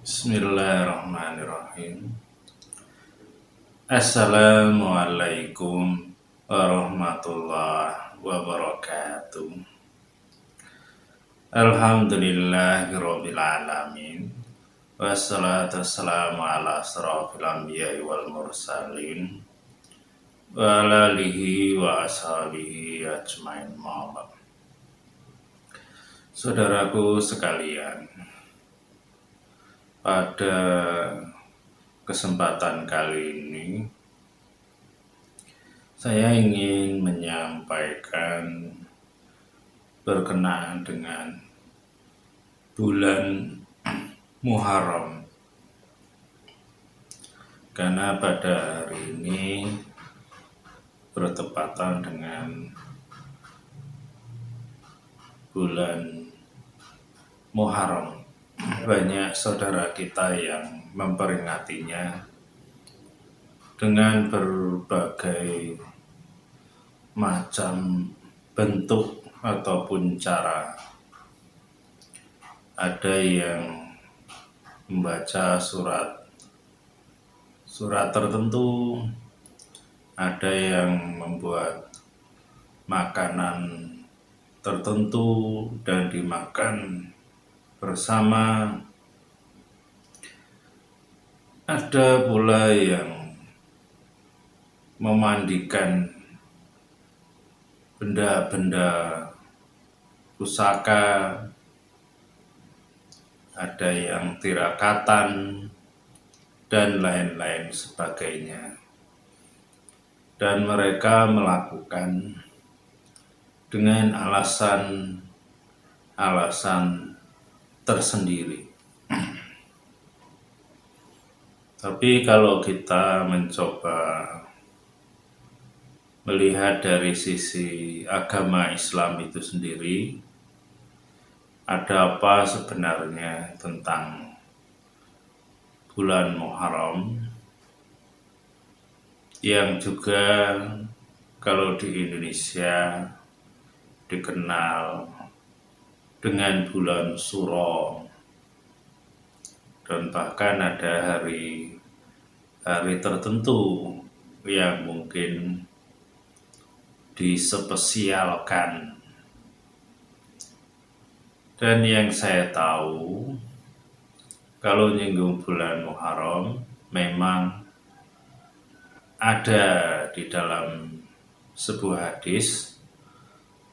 Bismillahirrahmanirrahim. Assalamualaikum warahmatullahi wabarakatuh. Alhamdulillahirabbil alamin. Wassalatu wassalamu ala asrofil anbiya'i wal mursalin wa ala alihi wa ashabihi ajmain ma'bad. Saudaraku sekalian, pada kesempatan kali ini saya ingin menyampaikan berkenaan dengan bulan Muharram, karena pada hari ini bertepatan dengan bulan Muharram. Banyak saudara kita yang memperingatinya dengan berbagai macam bentuk ataupun cara. Ada yang membaca surat tertentu, ada yang membuat makanan tertentu dan dimakan bersama. Ada pula yang memandikan benda-benda pusaka, ada yang tirakatan dan lain-lain sebagainya, dan mereka melakukan dengan alasan tersendiri. Tapi kalau kita mencoba melihat dari sisi agama Islam itu sendiri, ada apa sebenarnya tentang bulan Muharram yang juga kalau di Indonesia dikenal dengan bulan Suro, dan bahkan ada hari tertentu yang mungkin dispesialkan. Dan yang saya tahu, kalau nyinggung bulan Muharram, memang ada di dalam sebuah hadis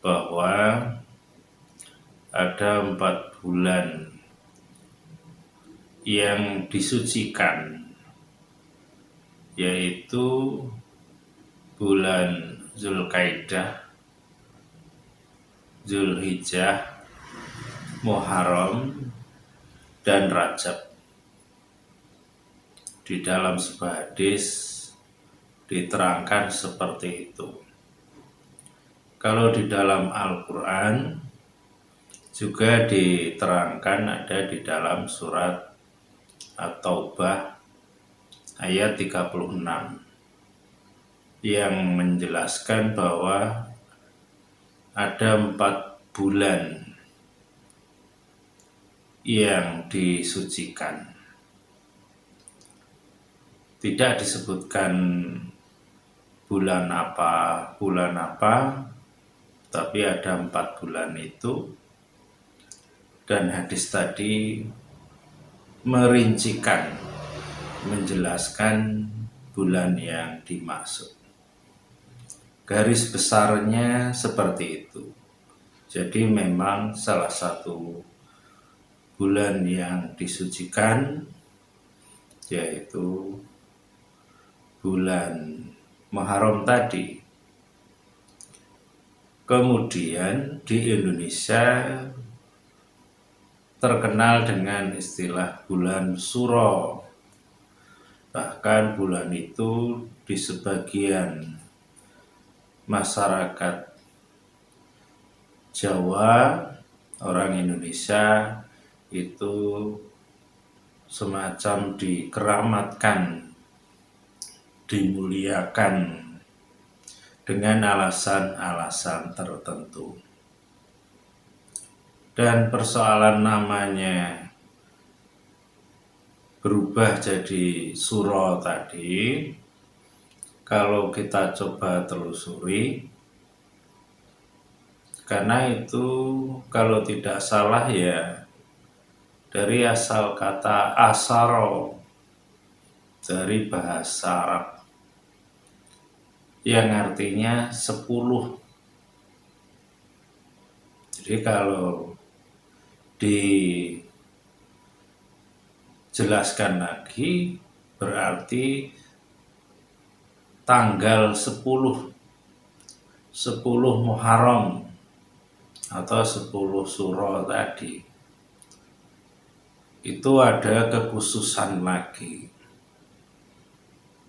bahwa ada 4 bulan yang disucikan, yaitu bulan Zulkaidah, Zulhijjah, Muharram, dan Rajab. Di dalam sebuah hadis diterangkan seperti itu. Kalau di dalam Al-Quran juga diterangkan, ada di dalam surat At-Taubah ayat 36 yang menjelaskan bahwa ada 4 bulan yang disucikan. Tidak disebutkan bulan apa, tapi ada 4 bulan itu. Dan hadis tadi merincikan, menjelaskan bulan yang dimaksud. Garis besarnya seperti itu. Jadi memang salah satu bulan yang disucikan yaitu bulan Muharram tadi. Kemudian di Indonesia terkenal dengan istilah bulan Suro. Bahkan bulan itu di sebagian masyarakat Jawa, orang Indonesia itu semacam dikeramatkan, dimuliakan dengan alasan-alasan tertentu. Dan persoalan namanya berubah jadi suro tadi, kalau kita coba telusuri, karena itu kalau tidak salah ya dari asal kata asaro, dari bahasa Arab yang artinya 10. Jadi kalau dijelaskan lagi berarti tanggal 10 Muharram atau 10 Suro tadi itu ada kekhususan lagi.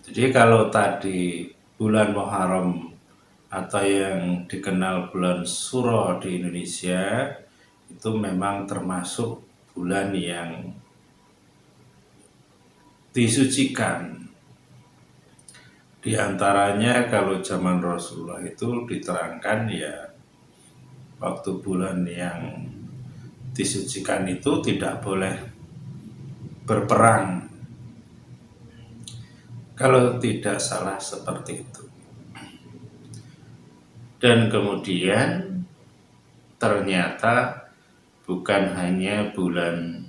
Jadi kalau tadi bulan Muharram atau yang dikenal bulan Suro di Indonesia itu memang termasuk bulan yang disucikan. Di antaranya kalau zaman Rasulullah itu diterangkan ya waktu bulan yang disucikan itu tidak boleh berperang. Kalau tidak salah seperti itu. Dan kemudian ternyata bukan hanya bulan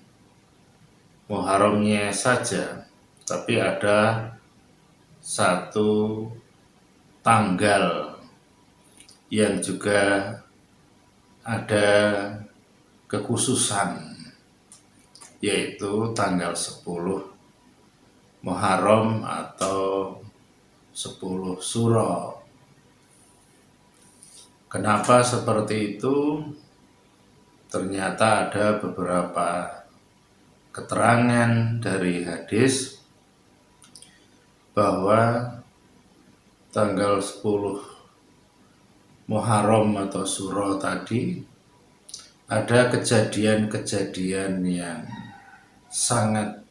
Muharramnya saja, tapi ada satu tanggal yang juga ada kekhususan, yaitu tanggal 10 Muharram atau 10 Suro. Kenapa seperti itu? Ternyata ada beberapa keterangan dari hadis bahwa tanggal 10 Muharram atau Suro tadi ada kejadian-kejadian yang sangat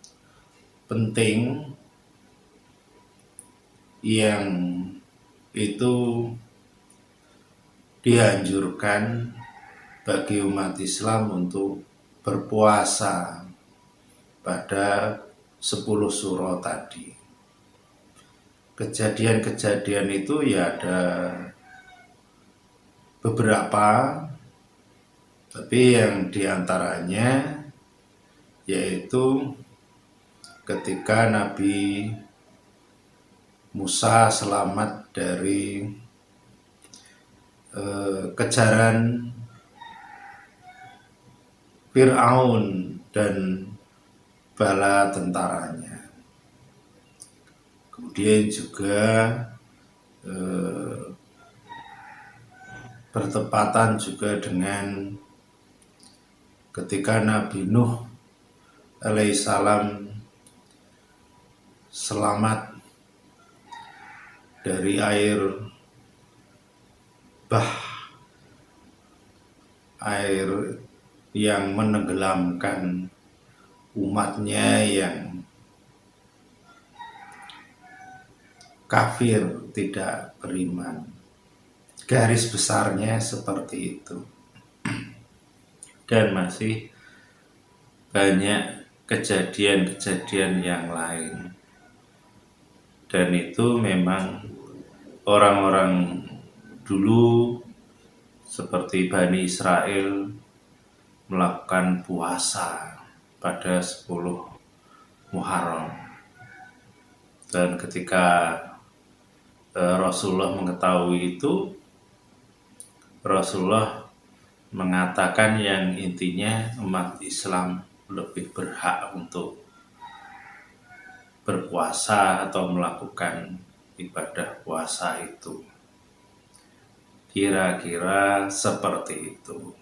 penting yang itu dianjurkan bagi umat Islam untuk berpuasa pada 10 Suro tadi. Kejadian-kejadian itu ya ada beberapa, tapi yang diantaranya yaitu ketika Nabi Musa selamat dari kejaran Fir'aun dan bala tentaranya. Kemudian juga bertepatan juga dengan ketika Nabi Nuh alaihissalam selamat dari air yang menenggelamkan umatnya yang kafir, tidak beriman. Garis besarnya seperti itu. Dan masih banyak kejadian-kejadian yang lain. Dan itu memang orang-orang dulu seperti Bani Israel melakukan puasa pada 10 Muharram. Dan ketika Rasulullah mengetahui itu, Rasulullah mengatakan yang intinya umat Islam lebih berhak untuk berpuasa atau melakukan ibadah puasa itu. Kira-kira seperti itu.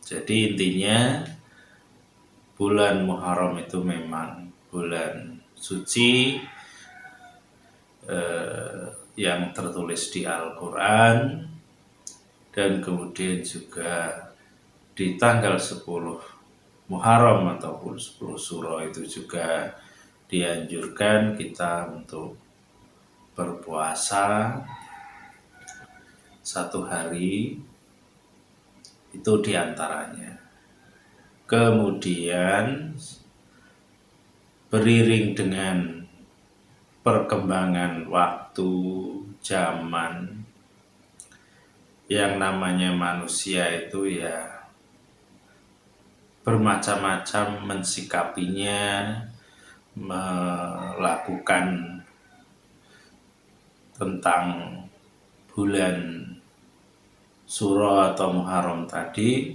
Jadi intinya bulan Muharram itu memang bulan suci yang tertulis di Al-Quran, dan kemudian juga di tanggal 10 Muharram ataupun 10 Suro itu juga dianjurkan kita untuk berpuasa 1 hari, itu diantaranya. Kemudian beriring dengan perkembangan waktu, zaman, yang namanya manusia itu ya bermacam-macam mensikapinya, melakukan tentang bulan Suro atau Muharram tadi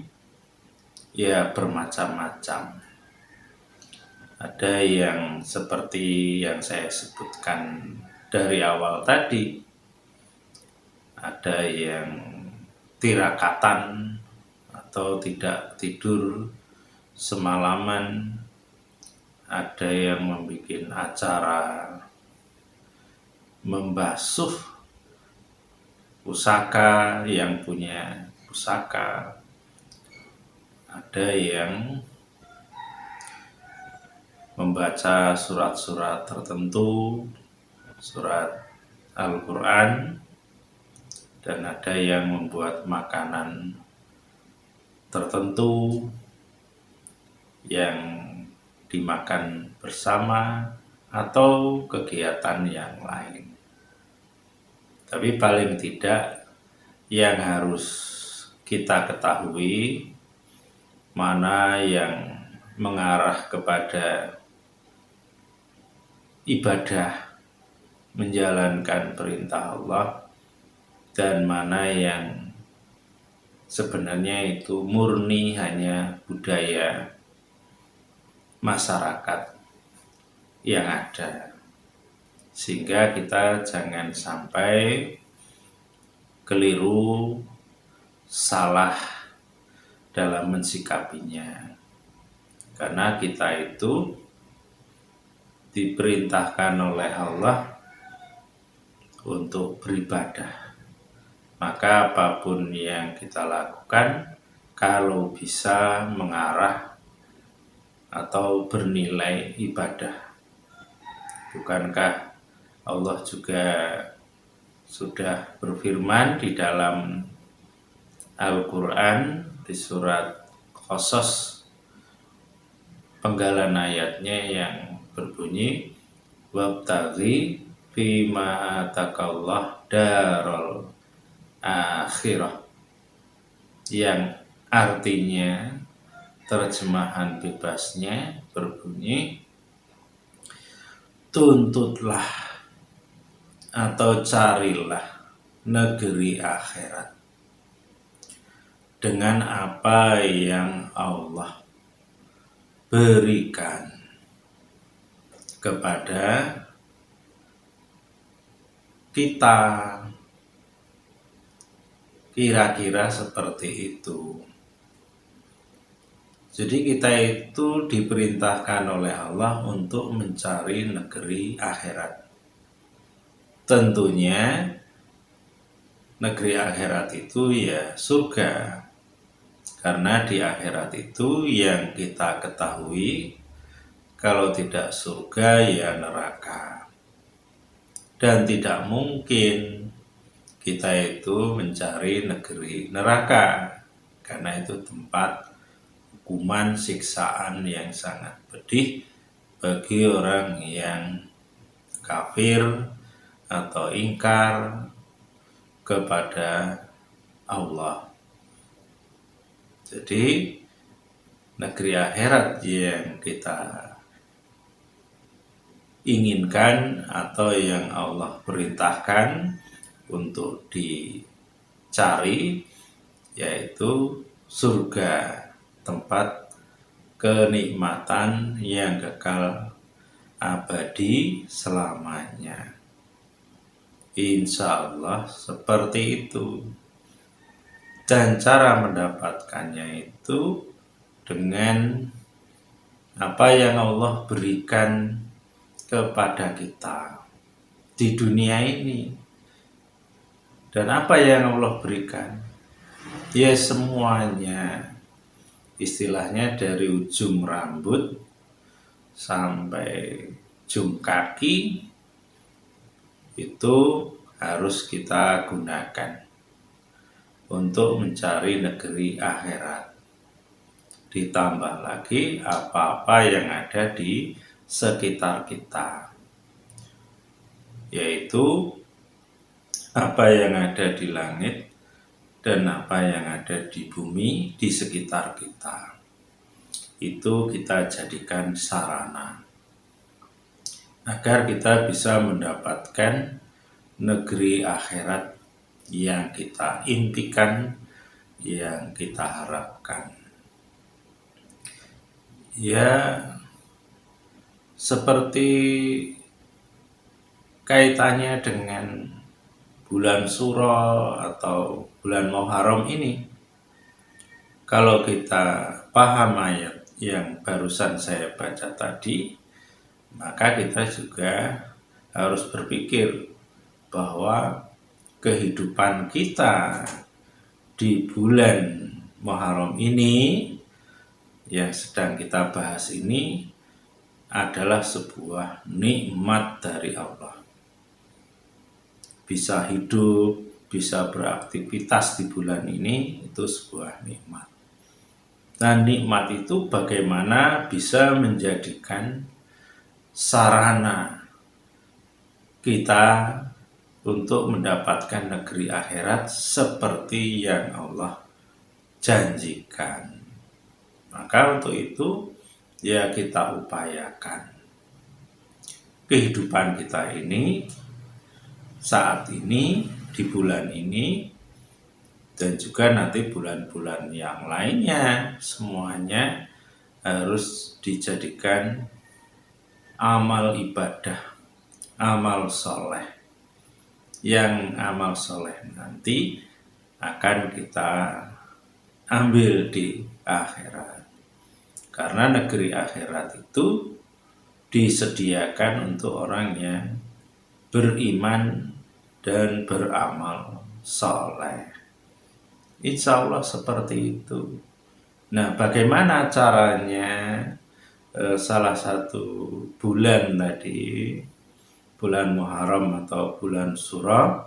ya bermacam-macam. Ada yang seperti yang saya sebutkan dari awal tadi, ada yang tirakatan atau tidak tidur semalaman, ada yang membuat acara membasuh pusaka yang punya pusaka, ada yang membaca surat-surat tertentu, surat Al-Quran, dan ada yang membuat makanan tertentu yang dimakan bersama atau kegiatan yang lain. Tapi paling tidak yang harus kita ketahui mana yang mengarah kepada ibadah menjalankan perintah Allah dan mana yang sebenarnya itu murni hanya budaya masyarakat yang ada, sehingga kita jangan sampai keliru, salah dalam mensikapinya, karena kita itu diperintahkan oleh Allah untuk beribadah. Maka apapun yang kita lakukan, kalau bisa mengarah atau bernilai ibadah. Bukankah Allah juga sudah berfirman di dalam Al-Quran di surat Qasas, penggalan ayatnya yang berbunyi wabtaghi fima atakallah darul akhirah, yang artinya terjemahan bebasnya berbunyi tuntutlah atau carilah negeri akhirat dengan apa yang Allah berikan kepada kita, kira-kira seperti itu. Jadi kita itu diperintahkan oleh Allah untuk mencari negeri akhirat. Tentunya negeri akhirat itu ya surga. Karena di akhirat itu yang kita ketahui, kalau tidak surga ya neraka. Dan tidak mungkin kita itu mencari negeri neraka, karena itu tempat hukuman siksaan yang sangat pedih bagi orang yang kafir atau ingkar kepada Allah. Jadi negeri akhirat yang kita inginkan atau yang Allah perintahkan untuk dicari, yaitu surga, tempat kenikmatan yang kekal abadi selamanya. Insya Allah seperti itu. Dan cara mendapatkannya itu dengan apa yang Allah berikan kepada kita di dunia ini. Dan apa yang Allah berikan? Ya semuanya. Istilahnya dari ujung rambut sampai ujung kaki itu harus kita gunakan untuk mencari negeri akhirat. Ditambah lagi apa-apa yang ada di sekitar kita, yaitu apa yang ada di langit dan apa yang ada di bumi di sekitar kita. Itu kita jadikan sarana agar kita bisa mendapatkan negeri akhirat yang kita impikan, yang kita harapkan. Ya, seperti kaitannya dengan bulan Suro atau bulan Muharram ini, kalau kita paham ayat yang barusan saya baca tadi, maka kita juga harus berpikir bahwa kehidupan kita di bulan Muharram ini yang sedang kita bahas ini adalah sebuah nikmat dari Allah. Bisa hidup, bisa beraktivitas di bulan ini, itu sebuah nikmat. Dan nikmat itu bagaimana bisa menjadikan sarana kita untuk mendapatkan negeri akhirat seperti yang Allah janjikan. Maka untuk itu ya kita upayakan kehidupan kita ini saat ini, di bulan ini, dan juga nanti bulan-bulan yang lainnya, semuanya harus dijadikan amal ibadah, amal soleh. Yang amal soleh nanti akan kita ambil di akhirat. Karena negeri akhirat itu disediakan untuk orang yang beriman dan beramal soleh. Insya Allah seperti itu. Nah, bagaimana caranya? Salah satu bulan tadi, bulan Muharram atau bulan Suro,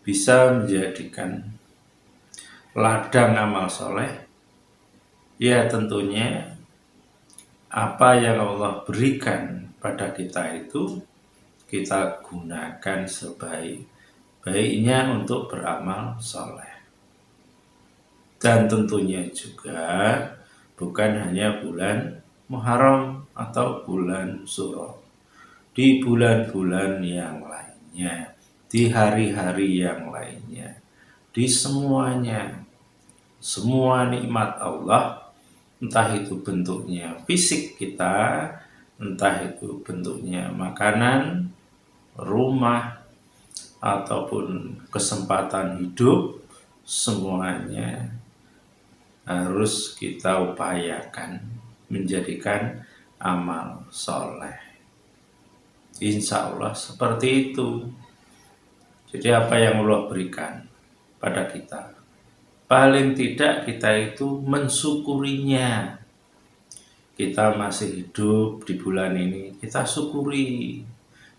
bisa menjadikan ladang amal soleh. Ya tentunya apa yang Allah berikan pada kita itu kita gunakan sebaik-baiknya untuk beramal soleh. Dan tentunya juga bukan hanya bulan Muharram atau bulan Suro. Di bulan-bulan yang lainnya, di hari-hari yang lainnya, di semuanya, semua nikmat Allah, entah itu bentuknya fisik kita, entah itu bentuknya makanan, rumah, ataupun kesempatan hidup, semuanya harus kita upayakan menjadikan amal soleh. Insya Allah seperti itu. Jadi apa yang Allah berikan pada kita, paling tidak kita itu mensyukurinya. Kita masih hidup di bulan ini, kita syukuri.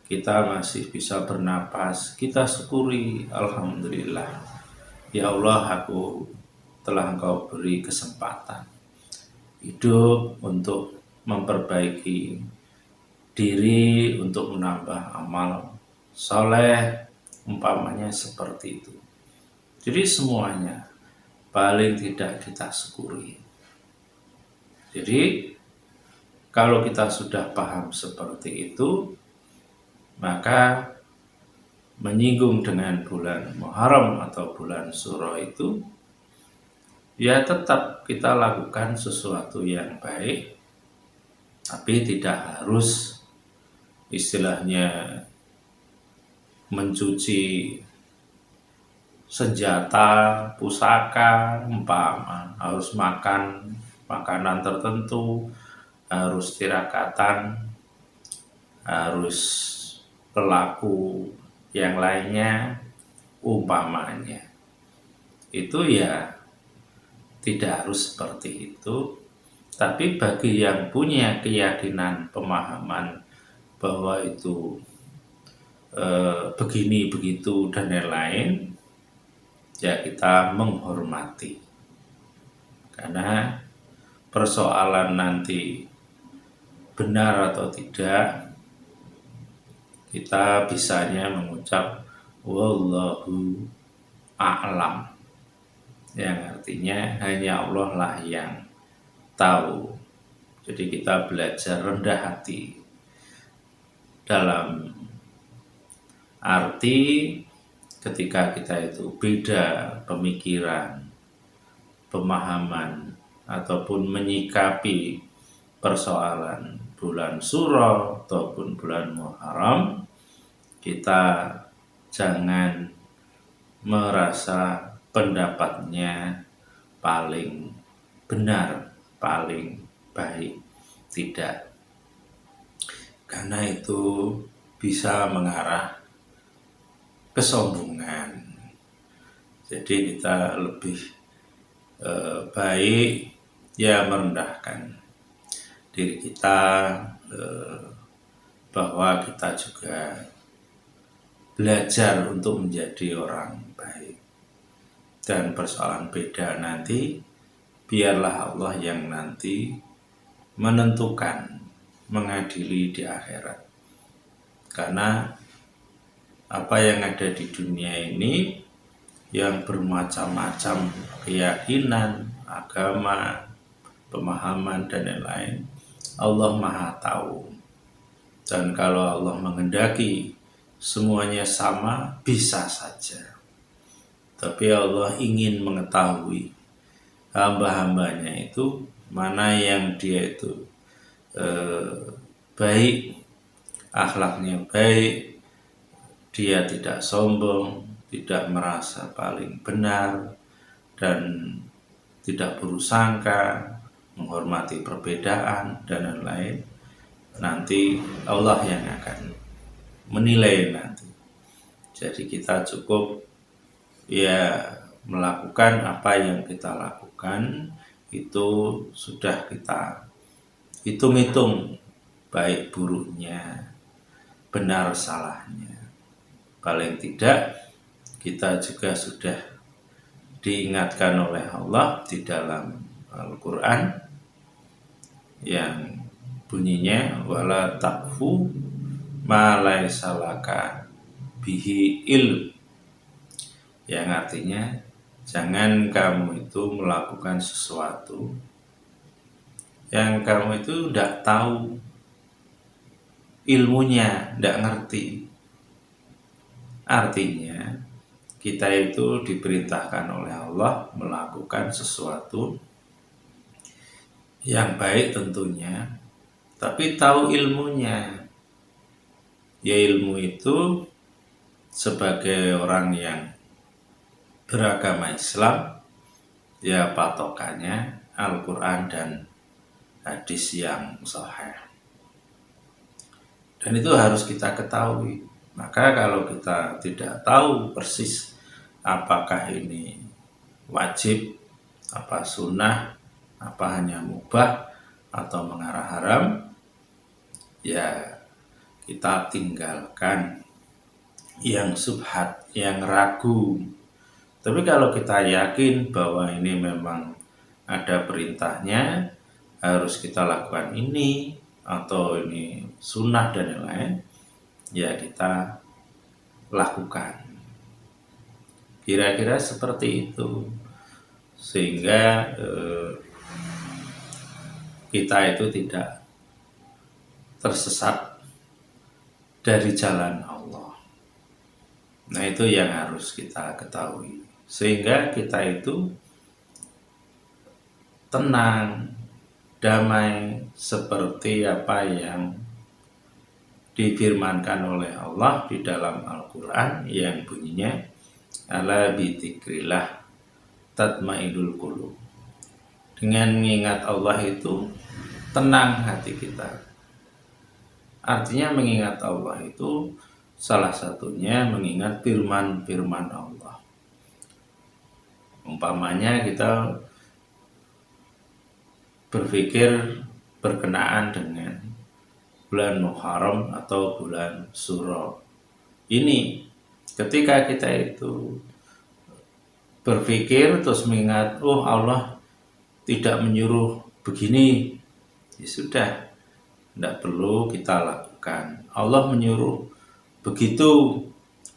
Kita masih bisa bernapas, kita syukuri. Alhamdulillah. Ya Allah, aku telah Engkau beri kesempatan hidup untuk memperbaiki diri, untuk menambah amal soleh, umpamanya seperti itu. Jadi semuanya paling tidak kita syukuri. Jadi kalau kita sudah paham seperti itu, maka menyinggung dengan bulan Muharram atau bulan Suro itu, ya tetap kita lakukan sesuatu yang baik, tapi tidak harus istilahnya mencuci senjata, pusaka, umpama harus makan makanan tertentu, harus tirakatan, harus pelaku yang lainnya, umpamanya. Itu ya tidak harus seperti itu, tapi bagi yang punya keyakinan, pemahaman bahwa itu begini, begitu, dan lain-lain, ya kita menghormati. Karena persoalan nanti benar atau tidak, kita bisanya mengucap wallahu a'lam, yang artinya hanya Allah lah yang tahu. Jadi kita belajar rendah hati dalam arti ketika kita itu beda pemikiran, pemahaman, ataupun menyikapi persoalan bulan Suro ataupun bulan Muharram, kita jangan merasa pendapatnya paling benar, paling baik. Tidak, karena itu bisa mengarah kesombongan. Jadi kita lebih baik ya merendahkan diri kita, bahwa kita juga belajar untuk menjadi orang baik. Dan persoalan beda nanti biarlah Allah yang nanti menentukan, mengadili di akhirat. Karena apa yang ada di dunia ini yang bermacam-macam keyakinan, agama, pemahaman, dan lain-lain, Allah Maha Tahu. Dan kalau Allah menghendaki semuanya sama, bisa saja. Tapi Allah ingin mengetahui hamba-hambanya itu mana yang dia itu baik, akhlaknya baik, dia tidak sombong, tidak merasa paling benar, dan tidak bersangka, menghormati perbedaan, dan lain-lain. Nanti Allah yang akan menilai nanti. Jadi kita cukup ya melakukan apa yang kita lakukan, itu sudah kita hitung-hitung baik buruknya, benar salahnya. Paling tidak kita juga sudah diingatkan oleh Allah di dalam Al-Quran yang bunyinya wala taqfu ma laisa laka bihi ilm, yang artinya jangan kamu itu melakukan sesuatu yang kamu itu tidak tahu ilmunya, tidak ngerti. Artinya kita itu diperintahkan oleh Allah melakukan sesuatu yang baik tentunya, tapi tahu ilmunya. Ya ilmu itu sebagai orang yang beragama Islam, ya patokannya Al-Quran dan hadis yang sahih. Dan itu harus kita ketahui. Maka kalau kita tidak tahu persis apakah ini wajib, apa sunnah, apa hanya mubah, atau mengarah haram, ya kita tinggalkan yang subhat, yang ragu. Tapi kalau kita yakin bahwa ini memang ada perintahnya, harus kita lakukan ini, atau ini sunnah dan lain-lain, ya kita lakukan. Kira-kira seperti itu. Sehingga kita itu tidak tersesat dari jalan Allah. Nah itu yang harus kita ketahui. Sehingga kita itu tenang, damai, seperti apa yang difirmankan oleh Allah di dalam Al-Quran yang bunyinya ala bidzikrillah tatmainul qulub. Dengan mengingat Allah itu tenang hati kita. Artinya mengingat Allah itu salah satunya mengingat firman-firman Allah. Umpamanya kita berpikir berkenaan dengan bulan Muharram atau bulan Suro. Ini ketika kita itu berpikir terus mengingat, Allah tidak menyuruh begini, ya sudah, tidak perlu kita lakukan. Allah menyuruh begitu.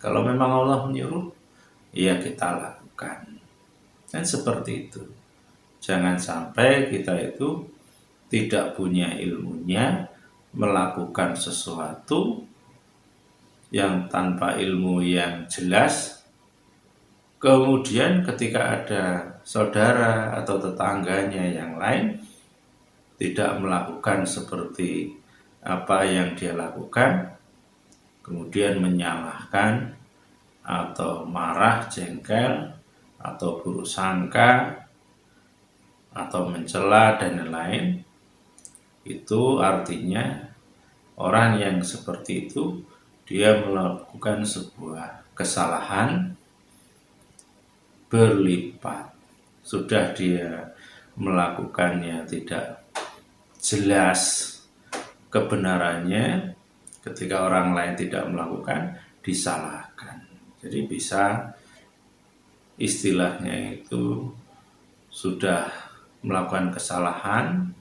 Kalau memang Allah menyuruh, ya kita lakukan. Dan seperti itu. Jangan sampai kita itu tidak punya ilmunya, melakukan sesuatu yang tanpa ilmu yang jelas, kemudian ketika ada saudara atau tetangganya yang lain tidak melakukan seperti apa yang dia lakukan, kemudian menyalahkan atau marah, jengkel, atau buruk sangka, atau mencela dan lain-lain, itu artinya orang yang seperti itu dia melakukan sebuah kesalahan berlipat. Sudah dia melakukannya tidak jelas kebenarannya, ketika orang lain tidak melakukan, disalahkan. Jadi bisa istilahnya itu sudah melakukan kesalahan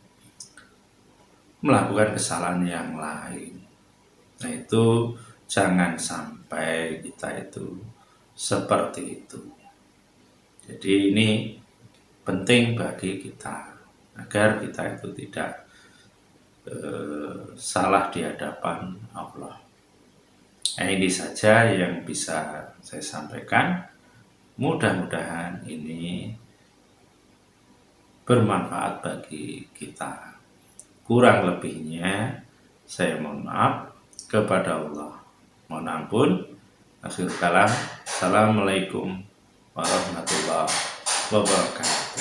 yang lain. Nah itu jangan sampai kita itu seperti itu. Jadi ini penting bagi kita agar kita itu tidak salah di hadapan Allah. Nah, ini saja yang bisa saya sampaikan. Mudah-mudahan ini bermanfaat bagi kita. Kurang lebihnya saya mohon maaf kepada Allah. Mohon ampun. Akhir kalam. Assalamualaikum warahmatullahi wabarakatuh.